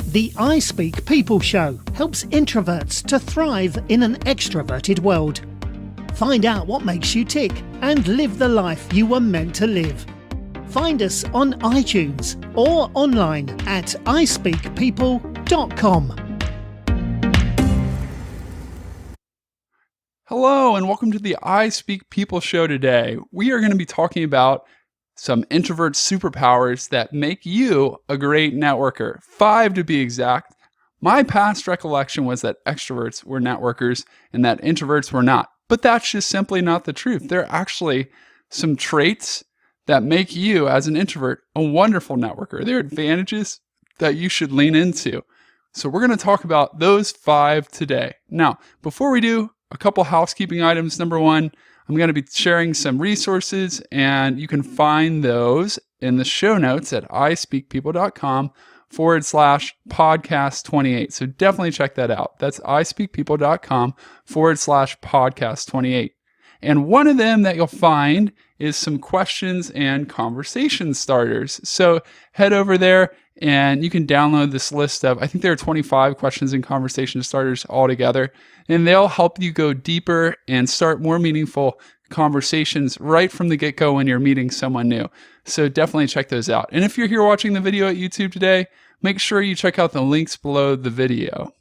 The I Speak People Show helps introverts to thrive in an extroverted world. Find out what makes you tick and live the life you were meant to live. Find us on iTunes or online at ispeakpeople.com. Hello and welcome to the I Speak People Show today. We are going to be talking about some introvert superpowers that make you a great networker. 5 to be exact. My past recollection was that extroverts were networkers and that introverts were not. But that's just simply not the truth. There are actually some traits that make you, as an introvert, a wonderful networker. There are advantages that you should lean into. So we're going to talk about those 5 today. Now, before we do, a couple housekeeping items. Number 1, I'm going to be sharing some resources, and you can find those in the show notes at ispeakpeople.com/podcast28. So definitely check that out. That's ispeakpeople.com/podcast28. And one of them that you'll find is some questions and conversation starters. So head over there and you can download this list of, I think there are 25 questions and conversation starters altogether, and they'll help you go deeper and start more meaningful conversations right from the get-go when you're meeting someone new. So definitely check those out. And if you're here watching the video at YouTube today, make sure you check out the links below the video.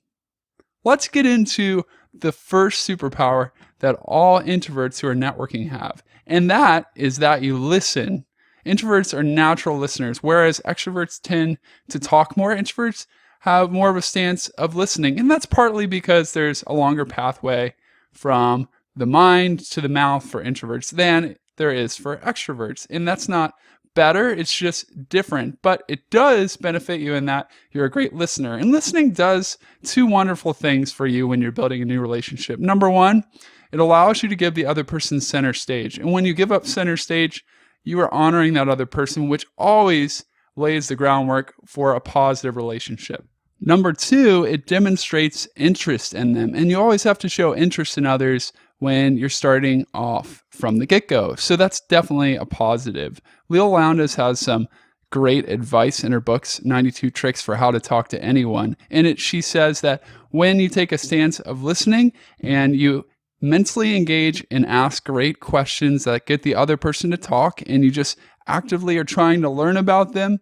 Let's get into the first superpower that all introverts who are networking have, and that is that you listen. Introverts are natural listeners, whereas extroverts tend to talk more. Introverts have more of a stance of listening, and that's partly because there's a longer pathway from the mind to the mouth for introverts than there is for extroverts. And that's not better, it's just different, but it does benefit you in that you're a great listener. And listening does 2 wonderful things for you when you're building a new relationship. Number 1, it allows you to give the other person center stage. And when you give up center stage, you are honoring that other person, which always lays the groundwork for a positive relationship. Number 2, it demonstrates interest in them. And you always have to show interest in others when you're starting off from the get-go. So that's definitely a positive. Leila Lowndes has some great advice in her books, 92 Tricks for How to Talk to Anyone. In it, she says that when you take a stance of listening and you mentally engage and ask great questions that get the other person to talk, and you just actively are trying to learn about them,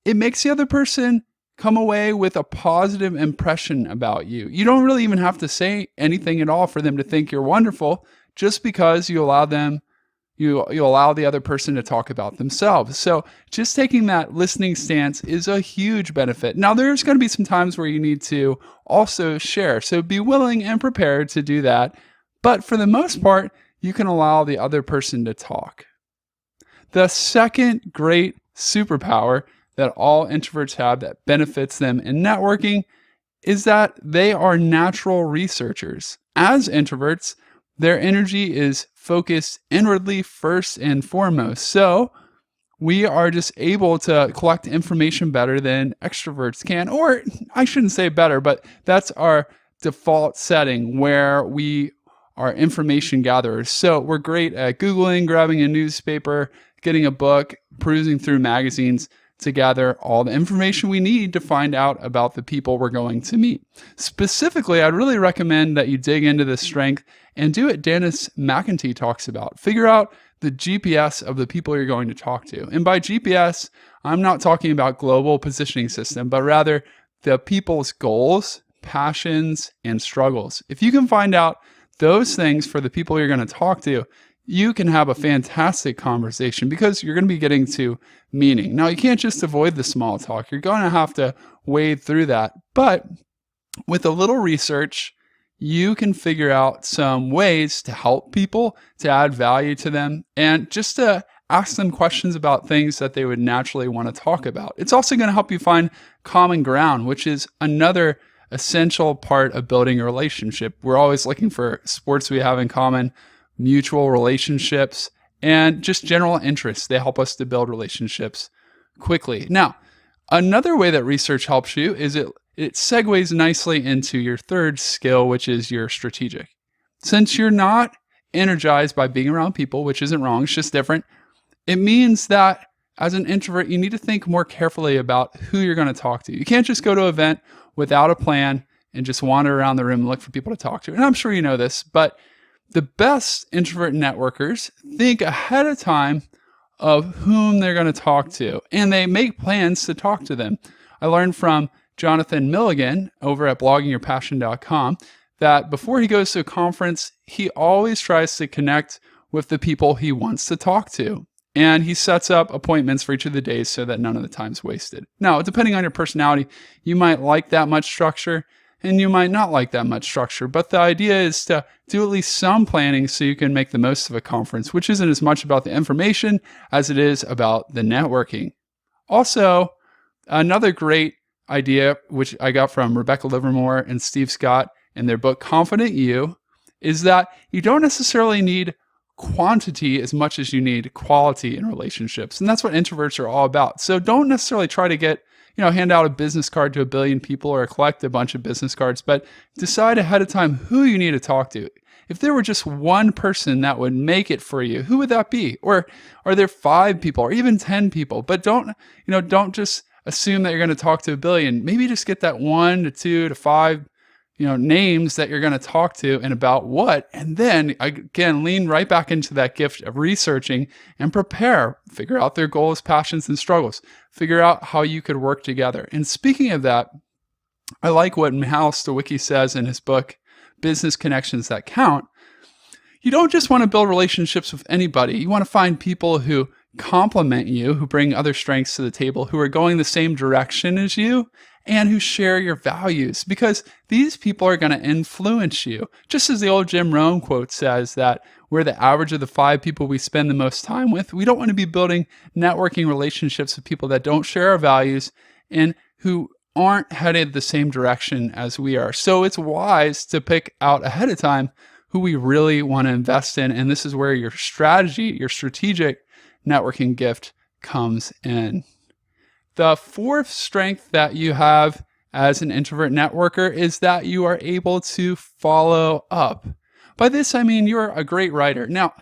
it makes the other person come away with a positive impression about you. You don't really even have to say anything at all for them to think you're wonderful, just because you allow the other person to talk about themselves. So just taking that listening stance is a huge benefit. Now, there's going to be some times where you need to also share. So be willing and prepared to do that. But for the most part, you can allow the other person to talk. The second great superpower that all introverts have that benefits them in networking is that they are natural researchers. As introverts, their energy is focused inwardly first and foremost. So we are just able to collect information better than extroverts can, or I shouldn't say better, but that's our default setting where we are information gatherers. So we're great at Googling, grabbing a newspaper, getting a book, perusing through magazines to gather all the information we need to find out about the people we're going to meet. Specifically, I'd really recommend that you dig into this strength and do what Dennis McEntee talks about. Figure out the GPS of the people you're going to talk to. And by GPS, I'm not talking about global positioning system, but rather the people's goals, passions, and struggles. If you can find out those things for the people you're going to talk to, you can have a fantastic conversation because you're going to be getting to meaning. Now, you can't just avoid the small talk. You're going to have to wade through that. But with a little research, you can figure out some ways to help people, to add value to them, and just to ask them questions about things that they would naturally want to talk about. It's also going to help you find common ground, which is another essential part of building a relationship. We're always looking for sports we have in common, mutual relationships, and just general interests. They help us to build relationships quickly. Now, another way that research helps you is it segues nicely into your third skill, which is your strategic. Since you're not energized by being around people, which isn't wrong, it's just different, it means that as an introvert, you need to think more carefully about who you're going to talk to. You can't just go to an event without a plan and just wander around the room and look for people to talk to. And I'm sure you know this, but the best introvert networkers think ahead of time of whom they're going to talk to, and they make plans to talk to them. I learned from Jonathan Milligan over at bloggingyourpassion.com that before he goes to a conference, he always tries to connect with the people he wants to talk to. And he sets up appointments for each of the days so that none of the time's wasted. Now, depending on your personality, you might like that much structure and you might not like that much structure. But the idea is to do at least some planning so you can make the most of a conference, which isn't as much about the information as it is about the networking. Also, another great idea, which I got from Rebecca Livermore and Steve Scott in their book, Confident You, is that you don't necessarily need quantity as much as you need quality in relationships. And that's what introverts are all about. So don't necessarily try to hand out a business card to 1 billion people or collect a bunch of business cards, but decide ahead of time who you need to talk to. If there were just one person that would make it for you, who would that be? Or are there 5 people or even 10 people? But don't just assume that you're going to talk to 1 billion. Maybe just get that 1 to 2 to 5 names that you're going to talk to and about what, and then again, lean right back into that gift of researching and prepare, figure out their goals, passions, and struggles, figure out how you could work together. And speaking of that, I like what Michal Stawicki says in his book, Business Connections That Count. You don't just want to build relationships with anybody. You want to find people who complement you, who bring other strengths to the table, who are going the same direction as you, and who share your values, because these people are going to influence you. Just as the old Jim Rohn quote says that we're the average of the 5 people we spend the most time with. We don't want to be building networking relationships with people that don't share our values and who aren't headed the same direction as we are. So it's wise to pick out ahead of time who we really want to invest in. And this is where your strategy, your strategic networking gift comes in. The 4th strength that you have as an introvert networker is that you are able to follow up. By this, I mean you're a great writer. Now,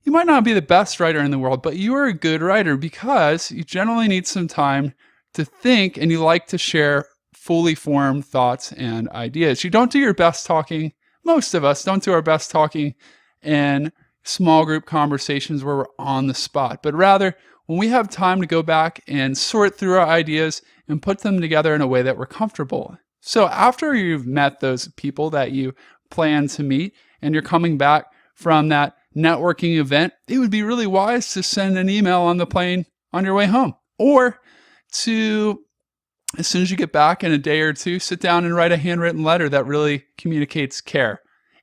you might not be the best writer in the world, but you are a good writer because you generally need some time to think and you like to share fully formed thoughts and ideas. You don't do your best talking. Most of us don't do our best talking in small group conversations where we're on the spot, but rather when we have time to go back and sort through our ideas and put them together in a way that we're comfortable. So after you've met those people that you plan to meet and you're coming back from that networking event, it would be really wise to send an email on the plane on your way home, or to, as soon as you get back in a day or two, sit down and write a handwritten letter that really communicates care.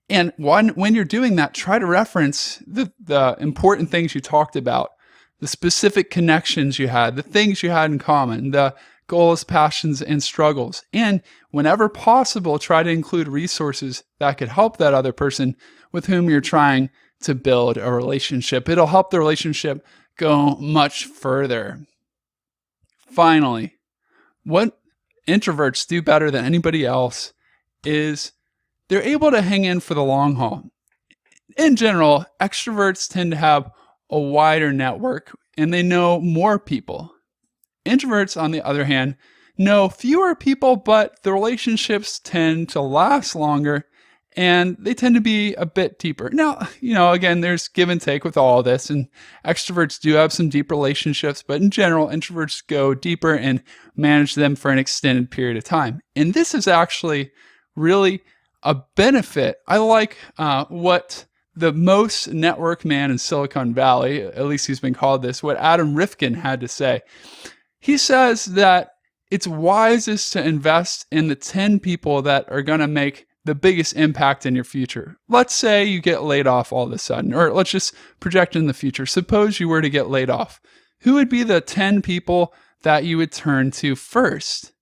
And when you're doing that, try to reference the important things you talked about, the specific connections you had, the things you had in common, the goals, passions, and struggles. And whenever possible, try to include resources that could help that other person with whom you're trying to build a relationship. It'll help the relationship go much further. Finally, what introverts do better than anybody else is they're able to hang in for the long haul. In general, extroverts tend to have a wider network and they know more people. Introverts, on the other hand, know fewer people, but the relationships tend to last longer and they tend to be a bit deeper. Now, again, there's give and take with all of this, and extroverts do have some deep relationships, but in general, introverts go deeper and manage them for an extended period of time. And this is actually really a benefit. I like what the most network man in Silicon Valley, at least he's been called this, what Adam Rifkin had to say. He says that it's wisest to invest in the 10 people that are going to make the biggest impact in your future. Let's say you get laid off all of a sudden, or let's just project in the future. Suppose you were to get laid off. Who would be the 10 people that you would turn to first?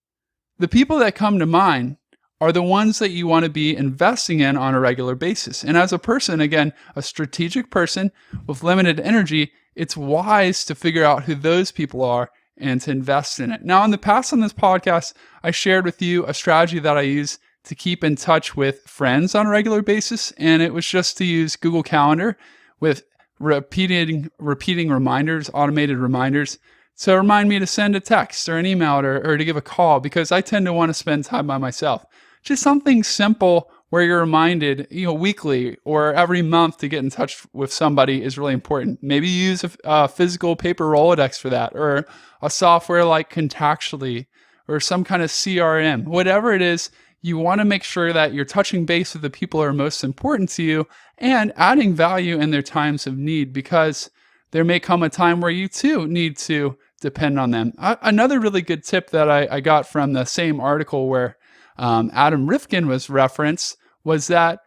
The people that come to mind are the ones that you want to be investing in on a regular basis. And as a person, again, a strategic person with limited energy, it's wise to figure out who those people are and to invest in it. Now, in the past on this podcast, I shared with you a strategy that I use to keep in touch with friends on a regular basis. And it was just to use Google Calendar with repeating reminders, automated reminders, So remind me to send a text or an email or to give a call, because I tend to want to spend time by myself. Just something simple where you're reminded, weekly or every month to get in touch with somebody is really important. Maybe you use a physical paper Rolodex for that, or a software like Contactually, or some kind of CRM. Whatever it is, you want to make sure that you're touching base with the people who are most important to you and adding value in their times of need, because there may come a time where you too need to depend on them. Another really good tip that I got from the same article where Adam Rifkin was referenced was that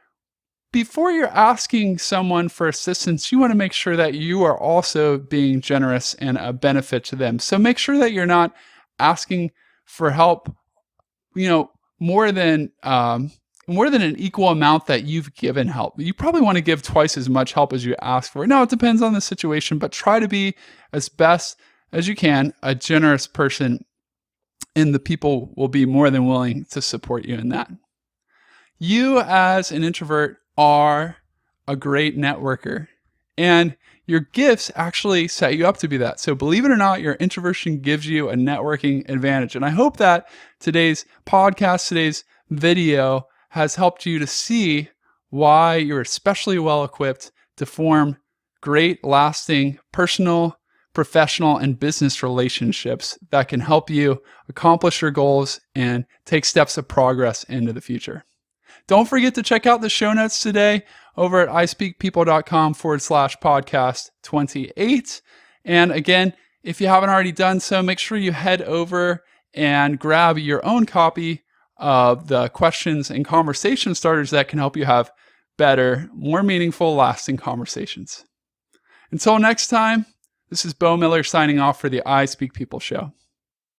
before you're asking someone for assistance, you want to make sure that you are also being generous and a benefit to them. So make sure that you're not asking for help, more than an equal amount that you've given help. You probably want to give twice as much help as you ask for. Now, it depends on the situation, but try to be as best as you can a generous person, and the people will be more than willing to support you in that. You as an introvert are a great networker, and your gifts actually set you up to be that. So believe it or not, your introversion gives you a networking advantage. And I hope that today's podcast, today's video has helped you to see why you're especially well equipped to form great, lasting, personal, professional, and business relationships that can help you accomplish your goals and take steps of progress into the future. Don't forget to check out the show notes today over at ispeakpeople.com/podcast 28. And again, if you haven't already done so, make sure you head over and grab your own copy of the questions and conversation starters that can help you have better, more meaningful, lasting conversations. Until next time, this is Bo Miller signing off for the I Speak People show.